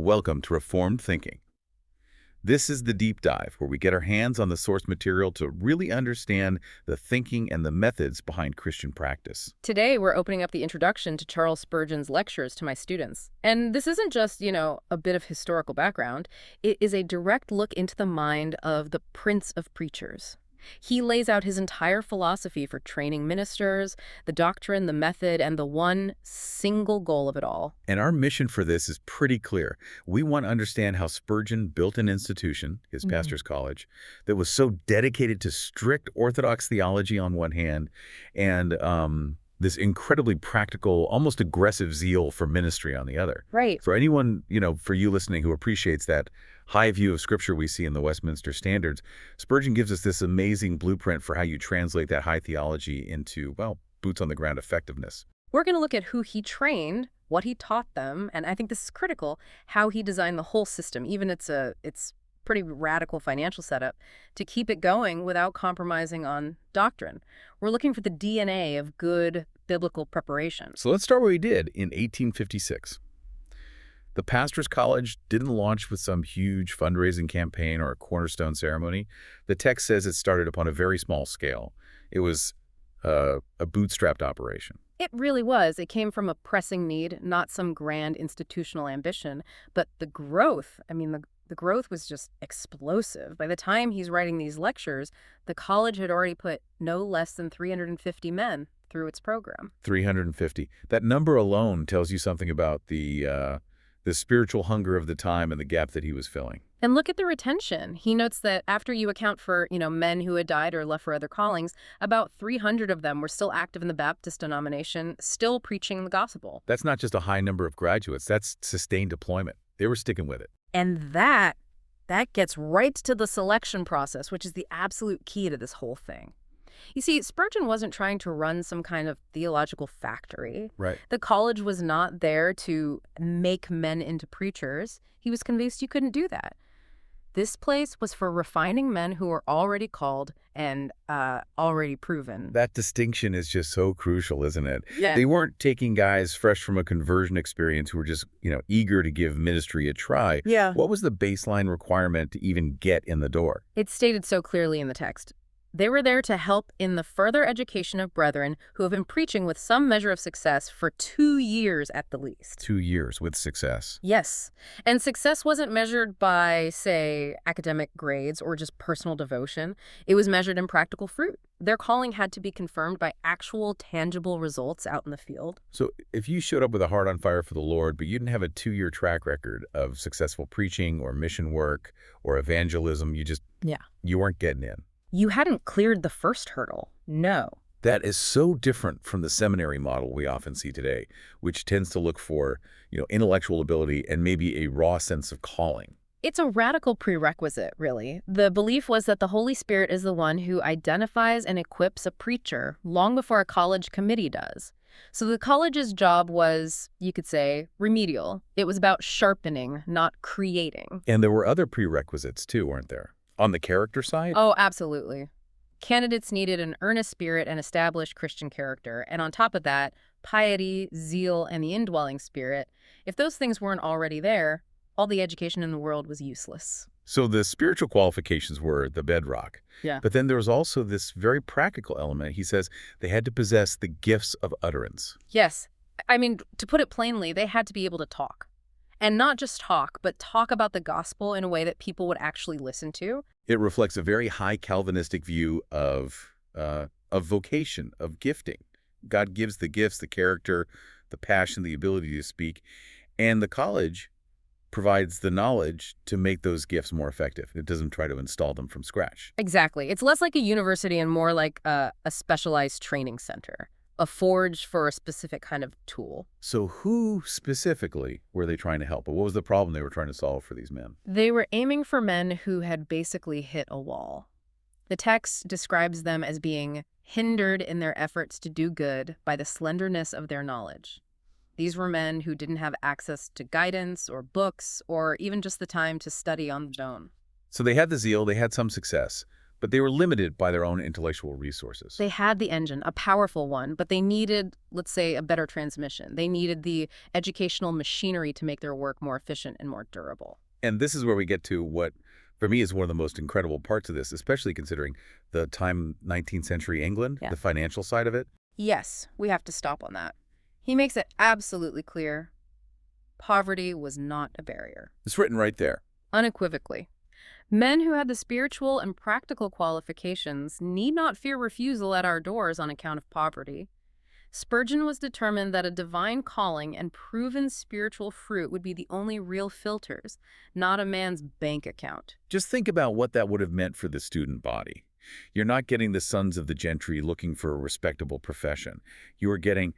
Welcome to Reformed Thinking. This is the deep dive where we get our hands on the source material to really understand the thinking and the methods behind Christian practice. Today, we're opening up the introduction to Charles Spurgeon's lectures to my students. And this isn't just, a bit of historical background. It is a direct look into the mind of the Prince of Preachers. He lays out his entire philosophy for training ministers, the doctrine, the method, and the one single goal of it all. And our mission for this is pretty clear. We want to understand how Spurgeon built an institution, his pastor's college, that was so dedicated to strict Orthodox theology on one hand and this incredibly practical, almost aggressive zeal for ministry on the other. Right. For anyone, for you listening who appreciates that high view of Scripture we see in the Westminster Standards, Spurgeon gives us this amazing blueprint for how you translate that high theology into, boots on the ground effectiveness. We're going to look at who he trained, what he taught them, and I think this is critical, how he designed the whole system, even it's pretty radical financial setup, to keep it going without compromising on doctrine. We're looking for the DNA of good biblical preparation. So let's start where he did in 1856. The pastor's college didn't launch with some huge fundraising campaign or a cornerstone ceremony. The text says it started upon a very small scale. It was a bootstrapped operation. It really was. It came from a pressing need, not some grand institutional ambition, but the growth. The growth was just explosive. By the time he's writing these lectures, the college had already put no less than 350 men through its program. 350. That number alone tells you something about the spiritual hunger of the time and the gap that he was filling. And look at the retention. He notes that after you account for, men who had died or left for other callings, about 300 of them were still active in the Baptist denomination, still preaching the gospel. That's not just a high number of graduates. That's sustained deployment. They were sticking with it. And that gets right to the selection process, which is the absolute key to this whole thing. You see, Spurgeon wasn't trying to run some kind of theological factory. Right. The college was not there to make men into preachers. He was convinced you couldn't do that. This place was for refining men who were already called and already proven. That distinction is just so crucial, isn't it? Yeah. They weren't taking guys fresh from a conversion experience who were just, eager to give ministry a try. Yeah. What was the baseline requirement to even get in the door? It's stated so clearly in the text. They were there to help in the further education of brethren who have been preaching with some measure of success for 2 years at the least. 2 years with success. Yes. And success wasn't measured by, say, academic grades or just personal devotion. It was measured in practical fruit. Their calling had to be confirmed by actual, tangible results out in the field. So if you showed up with a heart on fire for the Lord, but you didn't have a 2-year track record of successful preaching or mission work or evangelism, you weren't getting in. You hadn't cleared the first hurdle. No. That is so different from the seminary model we often see today, which tends to look for, intellectual ability and maybe a raw sense of calling. It's a radical prerequisite, really. The belief was that the Holy Spirit is the one who identifies and equips a preacher long before a college committee does. So the college's job was, you could say, remedial. It was about sharpening, not creating. And there were other prerequisites too, weren't there? On the character side? Oh, absolutely. Candidates needed an earnest spirit and established Christian character. And on top of that, piety, zeal, and the indwelling spirit. If those things weren't already there, all the education in the world was useless. So the spiritual qualifications were the bedrock. Yeah. But then there was also this very practical element. He says they had to possess the gifts of utterance. Yes. To put it plainly, they had to be able to talk. And not just talk, but talk about the gospel in a way that people would actually listen to. It reflects a very high Calvinistic view of vocation, of gifting. God gives the gifts, the character, the passion, the ability to speak, and the college provides the knowledge to make those gifts more effective. It doesn't try to install them from scratch. Exactly. It's less like a university and more like a specialized training center. A forge for a specific kind of tool. So who specifically were they trying to help? Or what was the problem they were trying to solve for these men? They were aiming for men who had basically hit a wall. The text describes them as being hindered in their efforts to do good by the slenderness of their knowledge. These were men who didn't have access to guidance or books or even just the time to study on their own. So they had the zeal, they had some success, But they were limited by their own intellectual resources. They had the engine, a powerful one, but they needed, let's say, a better transmission. They needed the educational machinery to make their work more efficient and more durable. And this is where we get to what, for me, is one of the most incredible parts of this, especially considering the time 19th century England, Yeah. the financial side of it. Yes, we have to stop on that. He makes it absolutely clear poverty was not a barrier. It's written right there. Unequivocally. Men who had the spiritual and practical qualifications need not fear refusal at our doors on account of poverty. Spurgeon was determined that a divine calling and proven spiritual fruit would be the only real filters, not a man's bank account. Just think about what that would have meant for the student body. You're not getting the sons of the gentry looking for a respectable profession. You are getting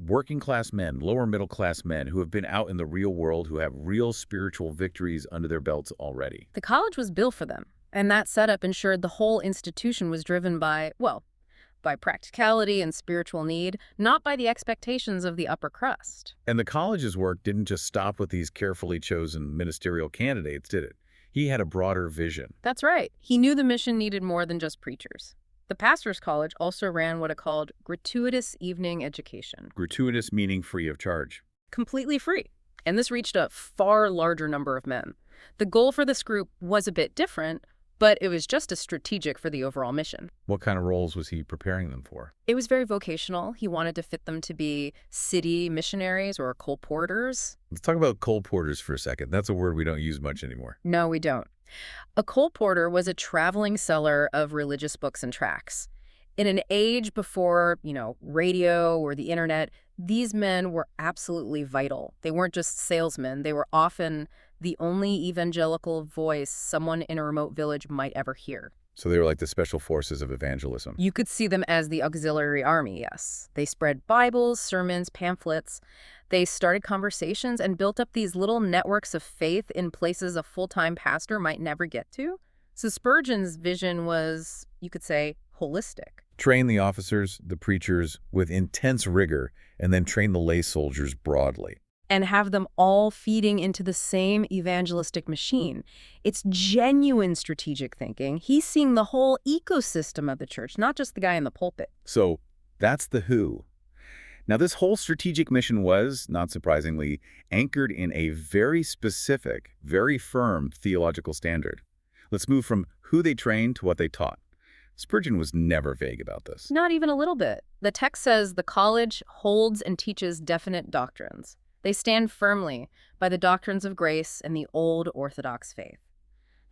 working-class men, lower-middle-class men who have been out in the real world, who have real spiritual victories under their belts already. The college was built for them, and that setup ensured the whole institution was driven by, well, by practicality and spiritual need, not by the expectations of the upper crust. And the college's work didn't just stop with these carefully chosen ministerial candidates, did it? He had a broader vision. That's right. He knew the mission needed more than just preachers. The pastor's college also ran what it called gratuitous evening education. Gratuitous meaning free of charge. Completely free. And this reached a far larger number of men. The goal for this group was a bit different, but it was just as strategic for the overall mission. What kind of roles was he preparing them for? It was very vocational. He wanted to fit them to be city missionaries or colporteurs. Let's talk about colporteurs for a second. That's a word we don't use much anymore. No, we don't. A colporteur was a traveling seller of religious books and tracts. In an age before, radio or the internet, these men were absolutely vital. They weren't just salesmen. They were often the only evangelical voice someone in a remote village might ever hear. So they were like the special forces of evangelism. You could see them as the auxiliary army, yes. They spread Bibles, sermons, pamphlets. They started conversations and built up these little networks of faith in places a full-time pastor might never get to. So Spurgeon's vision was, you could say, holistic. Train the officers, the preachers, with intense rigor, and then train the lay soldiers broadly. And have them all feeding into the same evangelistic machine. It's genuine strategic thinking. He's seeing the whole ecosystem of the church, not just the guy in the pulpit. So that's the who. Now, this whole strategic mission was, not surprisingly, anchored in a very specific, very firm theological standard. Let's move from who they trained to what they taught. Spurgeon was never vague about this. Not even a little bit. The text says the college holds and teaches definite doctrines. They stand firmly by the doctrines of grace and the old Orthodox faith.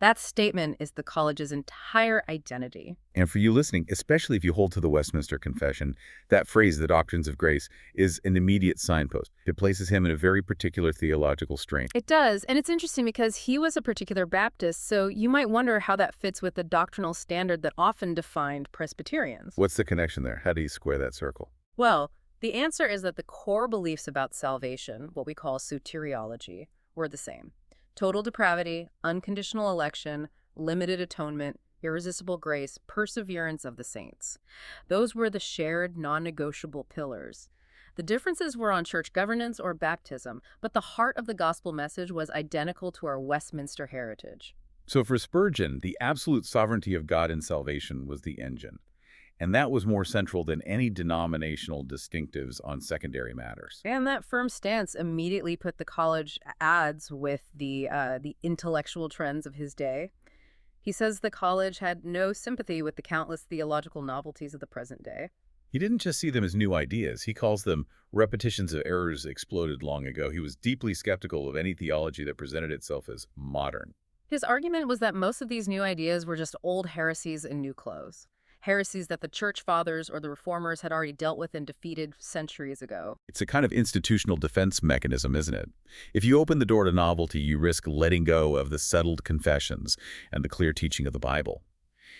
That statement is the college's entire identity. And for you listening, especially if you hold to the Westminster Confession, that phrase, the doctrines of grace, is an immediate signpost. It places him in a very particular theological strain. It does, and it's interesting because he was a particular Baptist, so you might wonder how that fits with the doctrinal standard that often defined Presbyterians. What's the connection there? How do you square that circle? Well, the answer is that the core beliefs about salvation, what we call soteriology, were the same. Total depravity, unconditional election, limited atonement, irresistible grace, perseverance of the saints. Those were the shared, non-negotiable pillars. The differences were on church governance or baptism, but the heart of the gospel message was identical to our Westminster heritage. So for Spurgeon, the absolute sovereignty of God in salvation was the engine. And that was more central than any denominational distinctives on secondary matters. And that firm stance immediately put the college at odds with the intellectual trends of his day. He says the college had no sympathy with the countless theological novelties of the present day. He didn't just see them as new ideas. He calls them repetitions of errors exploded long ago. He was deeply skeptical of any theology that presented itself as modern. His argument was that most of these new ideas were just old heresies in new clothes. Heresies that the church fathers or the reformers had already dealt with and defeated centuries ago. It's a kind of institutional defense mechanism, isn't it? If you open the door to novelty, you risk letting go of the settled confessions and the clear teaching of the Bible.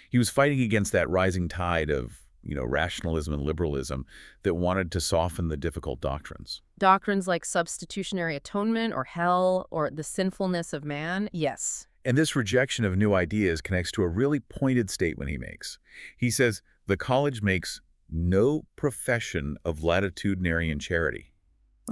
He was fighting against that rising tide of, rationalism and liberalism that wanted to soften the difficult doctrines. Doctrines like substitutionary atonement or hell or the sinfulness of man, yes. And this rejection of new ideas connects to a really pointed statement he makes. He says, the college makes no profession of latitudinarian charity.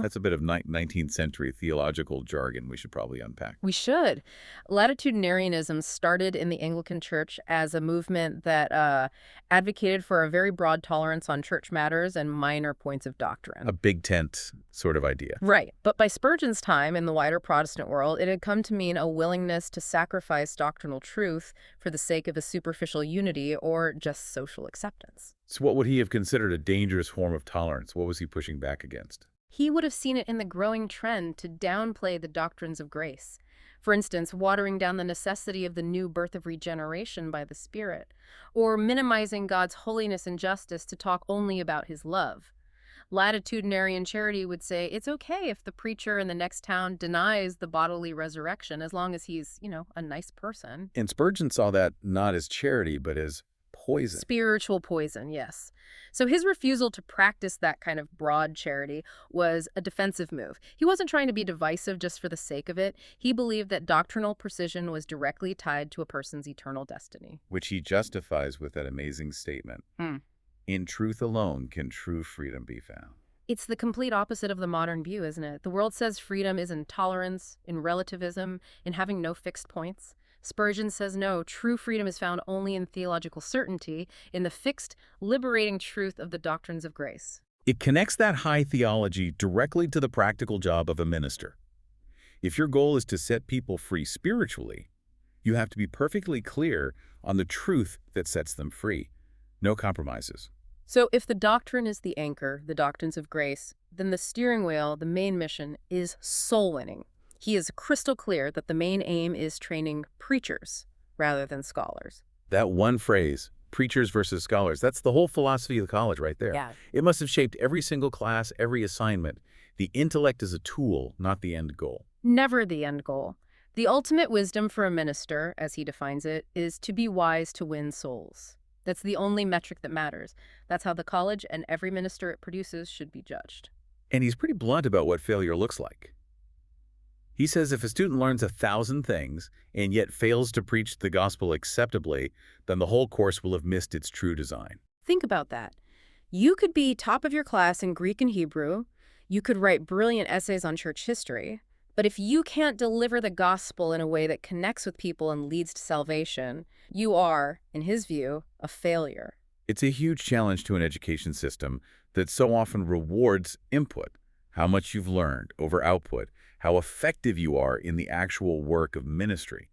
That's a bit of 19th century theological jargon we should probably unpack. We should. Latitudinarianism started in the Anglican Church as a movement that advocated for a very broad tolerance on church matters and minor points of A doctrine. big tent sort of idea. Right. But by Spurgeon's time in the wider Protestant world, it had come to mean a willingness to sacrifice doctrinal truth for the sake of a superficial unity or just social acceptance. So what would he have considered a dangerous form of tolerance? What was he pushing back against? He would have seen it in the growing trend to downplay the doctrines of grace. For instance, watering down the necessity of the new birth of regeneration by the Spirit, or minimizing God's holiness and justice to talk only about his love. Latitudinarian charity would say it's okay if the preacher in the next town denies the bodily resurrection as long as he's, a nice person. And Spurgeon saw that not as charity, but as poison. Spiritual poison, yes. So his refusal to practice that kind of broad charity was a defensive move. He wasn't trying to be divisive just for the sake of it. He believed that doctrinal precision was directly tied to a person's eternal destiny. Which he justifies with that amazing statement. In truth alone can true freedom be found. It's the complete opposite of the modern view, isn't it? The world says freedom is in tolerance, in relativism, in having no fixed points. Spurgeon says no, true freedom is found only in theological certainty, in the fixed, liberating truth of the doctrines of grace. It connects that high theology directly to the practical job of a minister. If your goal is to set people free spiritually, you have to be perfectly clear on the truth that sets them free. No compromises. So if the doctrine is the anchor, the doctrines of grace, then the steering wheel, the main mission, is soul winning. He is crystal clear that the main aim is training preachers rather than scholars. That one phrase, preachers versus scholars, that's the whole philosophy of the college right there. Yeah. It must have shaped every single class, every assignment. The intellect is a tool, not the end goal. Never the end goal. The ultimate wisdom for a minister, as he defines it, is to be wise to win souls. That's the only metric that matters. That's how the college and every minister it produces should be judged. And he's pretty blunt about what failure looks like. He says if a student learns 1,000 things and yet fails to preach the gospel acceptably, then the whole course will have missed its true design. Think about that. You could be top of your class in Greek and Hebrew. You could write brilliant essays on church history. But if you can't deliver the gospel in a way that connects with people and leads to salvation, you are, in his view, a failure. It's a huge challenge to an education system that so often rewards input, how much you've learned, over output, how effective you are in the actual work of ministry.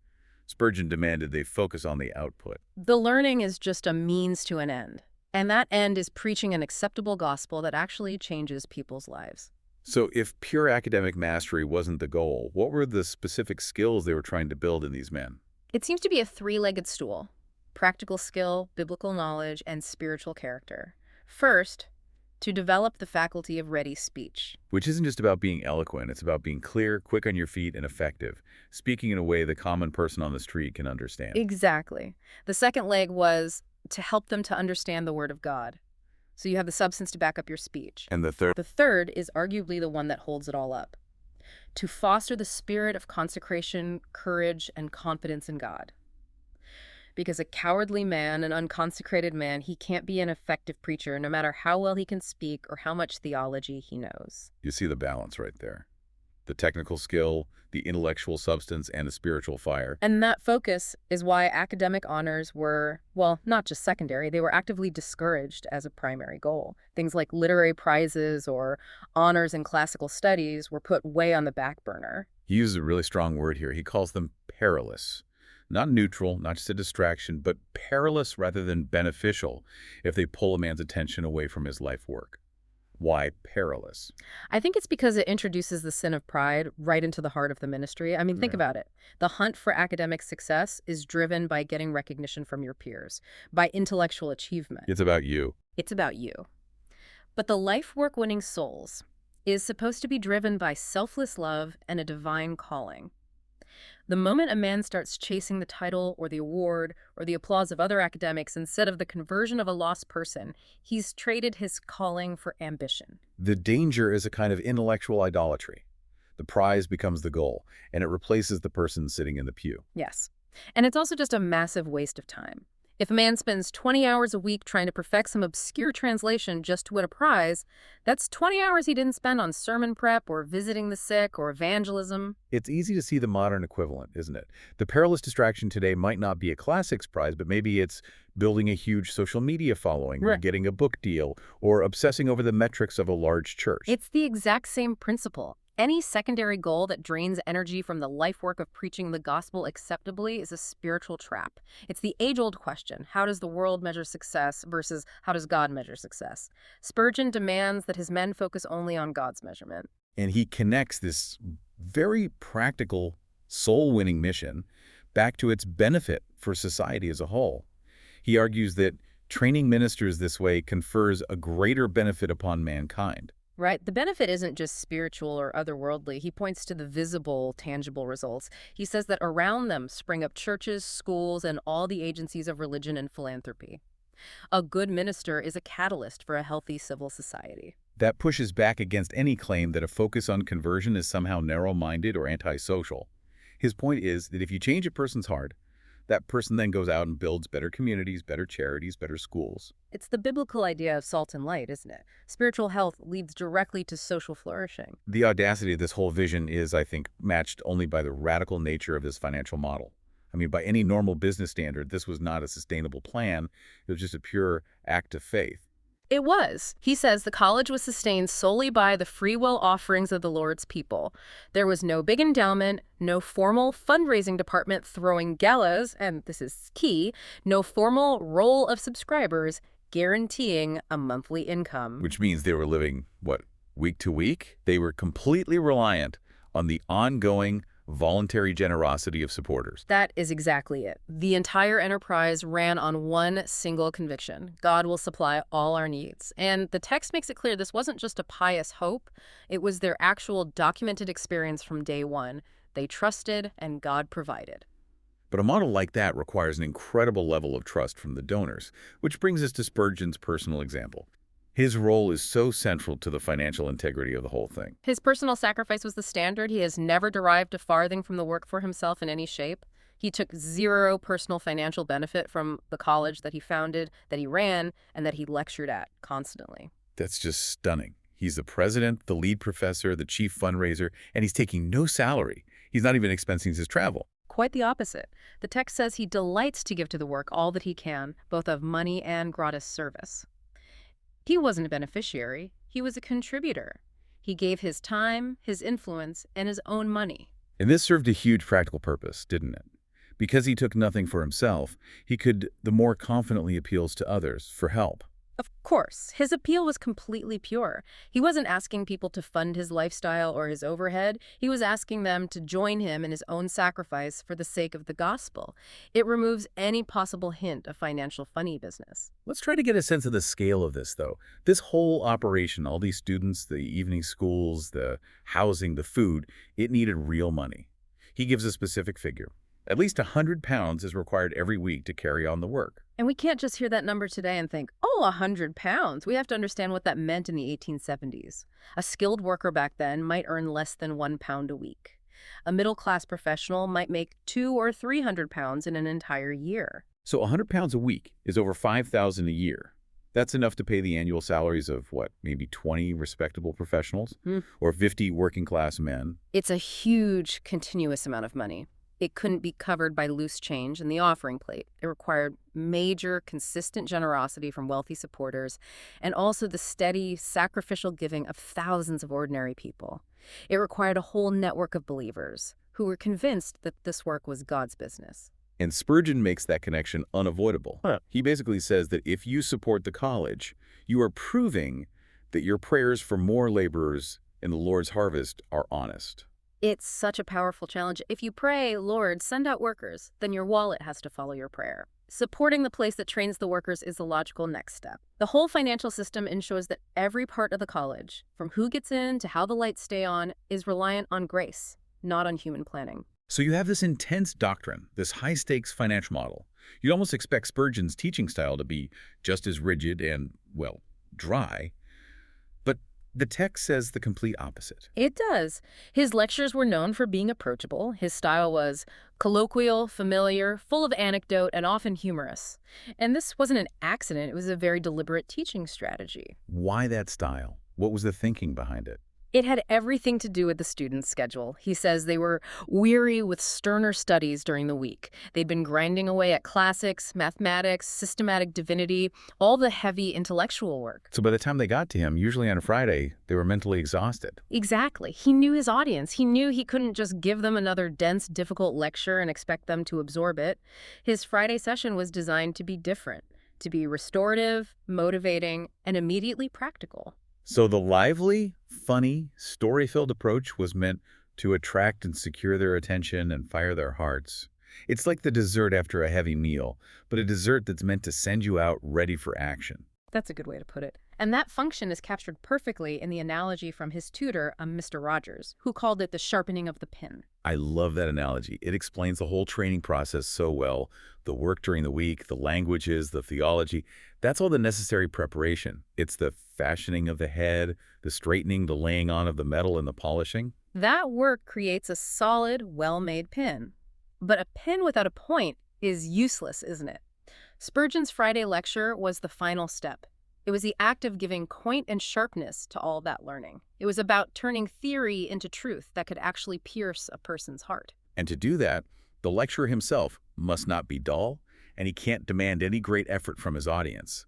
Spurgeon demanded they focus on the output. The learning is just a means to an end. And that end is preaching an acceptable gospel that actually changes people's lives. So if pure academic mastery wasn't the goal, what were the specific skills they were trying to build in these men? It seems to be a three-legged stool: practical skill, biblical knowledge, and spiritual character. First, to develop the faculty of ready speech. Which isn't just about being eloquent, it's about being clear, quick on your feet, and effective, speaking in a way the common person on the street can understand. Exactly. The second leg was to help them to understand the Word of God. So you have the substance to back up your speech. And the third? The third is arguably the one that holds it all up: to foster the spirit of consecration, courage, and confidence in God. Because a cowardly man, an unconsecrated man, he can't be an effective preacher no matter how well he can speak or how much theology he knows. You see the balance right there. The technical skill, the intellectual substance, and the spiritual fire. And that focus is why academic honors were, well, not just secondary, they were actively discouraged as a primary goal. Things like literary prizes or honors in classical studies were put way on the back burner. He uses a really strong word here. He calls them perilous. Not neutral, not just a distraction, but perilous rather than beneficial if they pull a man's attention away from his life work. Why perilous? I think it's because it introduces the sin of pride right into the heart of the ministry. I mean, think about it. The hunt for academic success is driven by getting recognition from your peers, by intellectual achievement. It's about you. It's about you. But the life work winning souls is supposed to be driven by selfless love and a divine calling. The moment a man starts chasing the title or the award or the applause of other academics instead of the conversion of a lost person, he's traded his calling for ambition. The danger is a kind of intellectual idolatry. The prize becomes the goal, and it replaces the person sitting in the pew. Yes. And it's also just a massive waste of time. If a man spends 20 hours a week trying to perfect some obscure translation just to win a prize, that's 20 hours he didn't spend on sermon prep or visiting the sick or evangelism. It's easy to see the modern equivalent, isn't it? The perilous distraction today might not be a classics prize, but maybe it's building a huge social media following, or Right. getting a book deal, or obsessing over the metrics of a large church. It's the exact same principle. Any secondary goal that drains energy from the life work of preaching the gospel acceptably is a spiritual trap. It's the age-old question, how does the world measure success versus how does God measure success? Spurgeon demands that his men focus only on God's measurement. And he connects this very practical, soul-winning mission back to its benefit for society as a whole. He argues that training ministers this way confers a greater benefit upon mankind. Right? The benefit isn't just spiritual or otherworldly. He points to the visible, tangible results. He says that around them spring up churches, schools, and all the agencies of religion and philanthropy. A good minister is a catalyst for a healthy civil society. That pushes back against any claim that a focus on conversion is somehow narrow-minded or antisocial. His point is that if you change a person's heart, that person then goes out and builds better communities, better charities, better schools. It's the biblical idea of salt and light, isn't it? Spiritual health leads directly to social flourishing. The audacity of this whole vision is, I think, matched only by the radical nature of this financial model. I mean, by any normal business standard, this was not a sustainable plan. It was just a pure act of faith. It was. He says the college was sustained solely by the free will offerings of the Lord's people. There was no big endowment, no formal fundraising department throwing galas, and this is key, no formal roll of subscribers guaranteeing a monthly income. Which means they were living, what, week to week? They were completely reliant on the ongoing voluntary generosity of supporters. That is exactly it. The entire enterprise ran on one single conviction. God will supply all our needs. And the text makes it clear this wasn't just a pious hope. It was their actual documented experience from day one. They trusted and God provided. But a model like that requires an incredible level of trust from the donors, which brings us to Spurgeon's personal example. His role is so central to the financial integrity of the whole thing. His personal sacrifice was the standard. He has never derived a farthing from the work for himself in any shape. He took zero personal financial benefit from the college that he founded, that he ran, and that he lectured at constantly. That's just stunning. He's the president, the lead professor, the chief fundraiser, and he's taking no salary. He's not even expensing his travel. Quite the opposite. The text says he delights to give to the work all that he can, both of money and gratis service. He wasn't a beneficiary. He was a contributor. He gave his time, his influence, and his own money. And this served a huge practical purpose, didn't it? Because he took nothing for himself, he could the more confidently appeals to others for help. Of course, his appeal was completely pure. He wasn't asking people to fund his lifestyle or his overhead. He was asking them to join him in his own sacrifice for the sake of the gospel. It removes any possible hint of financial funny business. Let's try to get a sense of the scale of this, though. This whole operation, all these students, the evening schools, the housing, the food, it needed real money. He gives a specific figure. At least £100 is required every week to carry on the work. And we can't just hear that number today and think, oh, £100. We have to understand what that meant in the 1870s. A skilled worker back then might earn less than £1 a week. A middle-class professional might make £200 or £300 in an entire year. So £100 a week is over $5,000 a year. That's enough to pay the annual salaries of, what, maybe 20 respectable professionals? Or 50 working-class men? It's a huge, continuous amount of money. It couldn't be covered by loose change in the offering plate. It required major, consistent generosity from wealthy supporters and also the steady, sacrificial giving of thousands of ordinary people. It required a whole network of believers who were convinced that this work was God's business. And Spurgeon makes that connection unavoidable. He basically says that if you support the college, you are proving that your prayers for more laborers in the Lord's harvest are honest. It's such a powerful challenge. If you pray, Lord, send out workers, then your wallet has to follow your prayer. Supporting the place that trains the workers is the logical next step. The whole financial system ensures that every part of the college, from who gets in to how the lights stay on, is reliant on grace, not on human planning. So you have this intense doctrine, this high-stakes financial model. You'd almost expect Spurgeon's teaching style to be just as rigid and, well, dry. But The text says the complete opposite. It does. His lectures were known for being approachable. His style was colloquial, familiar, full of anecdote, and often humorous. And this wasn't an accident, it was a very deliberate teaching strategy. Why that style? What was the thinking behind it? It had everything to do with the students' schedule. He says they were weary with sterner studies during the week. They'd been grinding away at classics, mathematics, systematic divinity, all the heavy intellectual work. So by the time they got to him, usually on a Friday, they were mentally exhausted. Exactly. He knew his audience. He knew he couldn't just give them another dense, difficult lecture and expect them to absorb it. His Friday session was designed to be different, to be restorative, motivating, and immediately practical. So the lively, funny, story-filled approach was meant to attract and secure their attention and fire their hearts. It's like the dessert after a heavy meal, but a dessert that's meant to send you out ready for action. That's a good way to put it. And that function is captured perfectly in the analogy from his tutor, Mr. Rogers, who called it the sharpening of the pin. I love that analogy. It explains the whole training process so well. The work during the week, the languages, the theology, that's all the necessary preparation. It's the fashioning of the head, the straightening, the laying on of the metal, and the polishing. That work creates a solid, well-made pin. But a pin without a point is useless, isn't it? Spurgeon's Friday lecture was the final step. It was the act of giving point and sharpness to all that learning. It was about turning theory into truth that could actually pierce a person's heart. And to do that, the lecturer himself must not be dull, and he can't demand any great effort from his audience.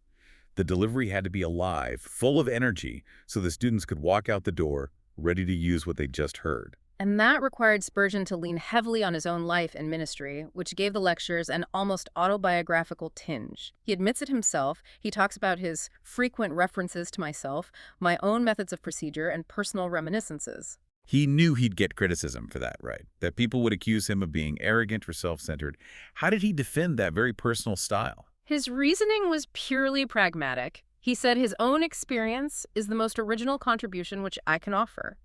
The delivery had to be alive, full of energy, so the students could walk out the door ready to use what they just heard. And that required Spurgeon to lean heavily on his own life and ministry, which gave the lectures an almost autobiographical tinge. He admits it himself. He talks about his frequent references to myself, my own methods of procedure, and personal reminiscences. He knew he'd get criticism for that, right? That people would accuse him of being arrogant or self-centered. How did he defend that very personal style? His reasoning was purely pragmatic. He said his own experience is the most original contribution which I can offer.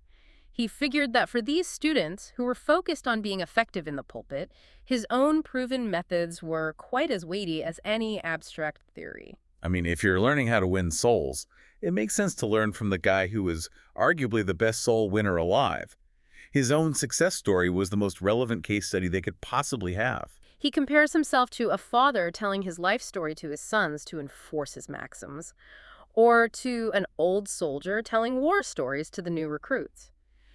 He figured that for these students who were focused on being effective in the pulpit, his own proven methods were quite as weighty as any abstract theory. I mean, if you're learning how to win souls, it makes sense to learn from the guy who was arguably the best soul winner alive. His own success story was the most relevant case study they could possibly have. He compares himself to a father telling his life story to his sons to enforce his maxims, or to an old soldier telling war stories to the new recruits.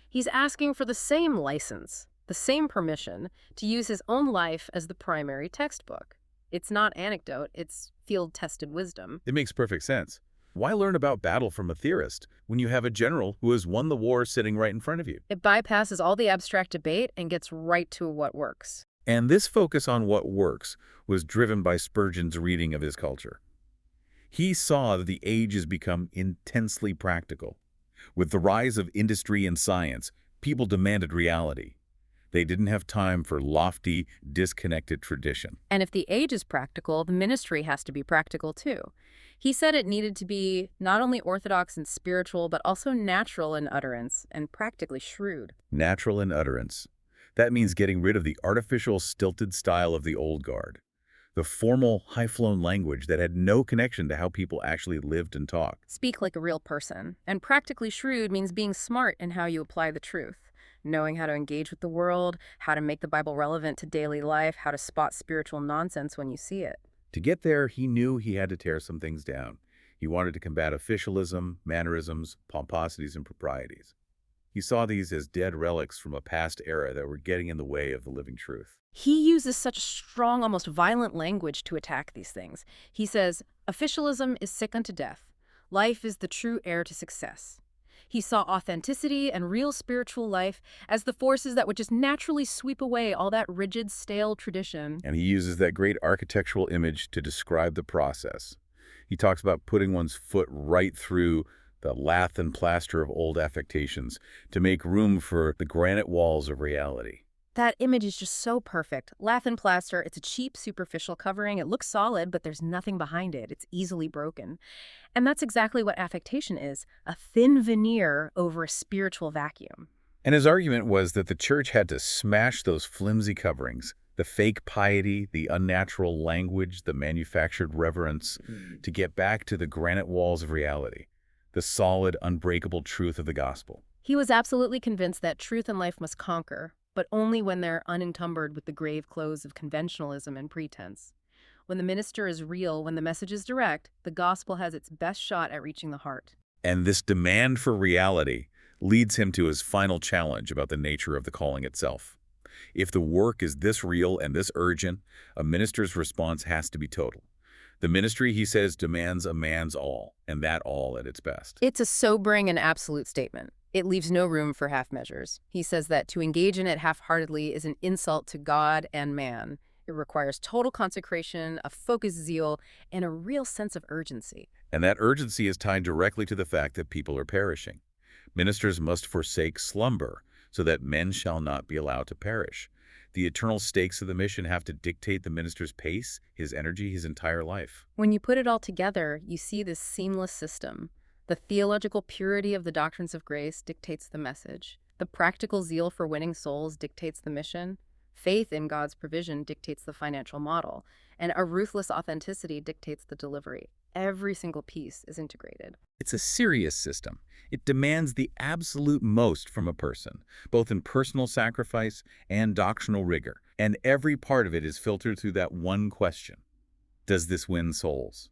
He's asking for the same license, the same permission, to use his own life as the primary textbook. It's not anecdote, it's field-tested wisdom. It makes perfect sense. Why learn about battle from a theorist when you have a general who has won the war sitting right in front of you? It bypasses all the abstract debate and gets right to what works. And this focus on what works was driven by Spurgeon's reading of his culture. He saw that the age has become intensely practical. With the rise of industry and science, people demanded reality. They didn't have time for lofty, disconnected tradition. And if the age is practical, the ministry has to be practical too. He said it needed to be not only orthodox and spiritual, but also natural in utterance and practically shrewd. Natural in utterance. That means getting rid of the artificial, stilted style of the old guard. The formal, high-flown language that had no connection to how people actually lived and talked. Speak like a real person. And practically shrewd means being smart in how you apply the truth. Knowing how to engage with the world, how to make the Bible relevant to daily life, how to spot spiritual nonsense when you see it. To get there, he knew he had to tear some things down. He wanted to combat officialism, mannerisms, pomposities, and proprieties. He saw these as dead relics from a past era that were getting in the way of the living truth. He uses such strong, almost violent language to attack these things. He says, officialism is sick unto death. Life is the true heir to success. He saw authenticity and real spiritual life as the forces that would just naturally sweep away all that rigid, stale tradition. And he uses that great architectural image to describe the process. He talks about putting one's foot right through the lath and plaster of old affectations to make room for the granite walls of reality. That image is just so perfect. Lath and plaster, it's a cheap, superficial covering. It looks solid, but there's nothing behind it. It's easily broken. And that's exactly what affectation is, a thin veneer over a spiritual vacuum. And his argument was that the church had to smash those flimsy coverings, the fake piety, the unnatural language, the manufactured reverence, to get back to the granite walls of reality. the solid, unbreakable truth of the gospel. He was absolutely convinced that truth and life must conquer, but only when they're unencumbered with the grave clothes of conventionalism and pretense. When the minister is real, when the message is direct, the gospel has its best shot at reaching the heart. And this demand for reality leads him to his final challenge about the nature of the calling itself. If the work is this real and this urgent, a minister's response has to be total. The ministry, he says, demands a man's all, and that all at its best. It's a sobering and absolute statement. It leaves no room for half measures. He says that to engage in it half-heartedly is an insult to God and man. It requires total consecration, a focused zeal, and a real sense of urgency. And that urgency is tied directly to the fact that people are perishing. Ministers must forsake slumber so that men shall not be allowed to perish. The eternal stakes of the mission have to dictate the minister's pace, his energy, his entire life. When you put it all together, you see this seamless system. The theological purity of the doctrines of grace dictates the message. The practical zeal for winning souls dictates the mission. Faith in God's provision dictates the financial model. And a ruthless authenticity dictates the delivery. Every single piece is integrated. It's a serious system. It demands the absolute most from a person, both in personal sacrifice and doctrinal rigor. And every part of it is filtered through that one question: does this win souls?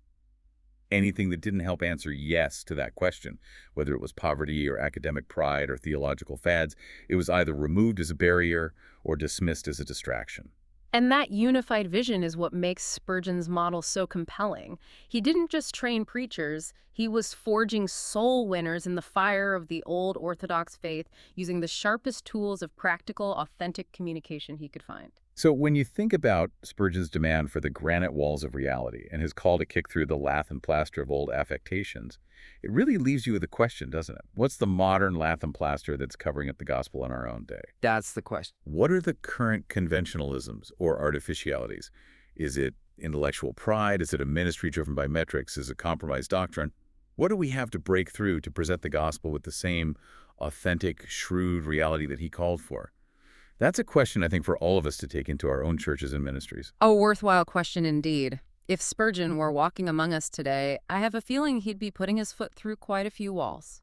Anything that didn't help answer yes to that question, whether it was poverty or academic pride or theological fads, it was either removed as a barrier or dismissed as a distraction. And that unified vision is what makes Spurgeon's model so compelling. He didn't just train preachers, he was forging soul winners in the fire of the old Orthodox faith, using the sharpest tools of practical, authentic communication he could find. So when you think about Spurgeon's demand for the granite walls of reality and his call to kick through the lath and plaster of old affectations, it really leaves you with a question, doesn't it? What's the modern lath and plaster that's covering up the gospel in our own day? That's the question. What are the current conventionalisms or artificialities? Is it intellectual pride? Is it a ministry driven by metrics? Is it compromised doctrine? What do we have to break through to present the gospel with the same authentic, shrewd reality that he called for? That's a question, I think, for all of us to take into our own churches and ministries. A worthwhile question indeed. If Spurgeon were walking among us today, I have a feeling he'd be putting his foot through quite a few walls.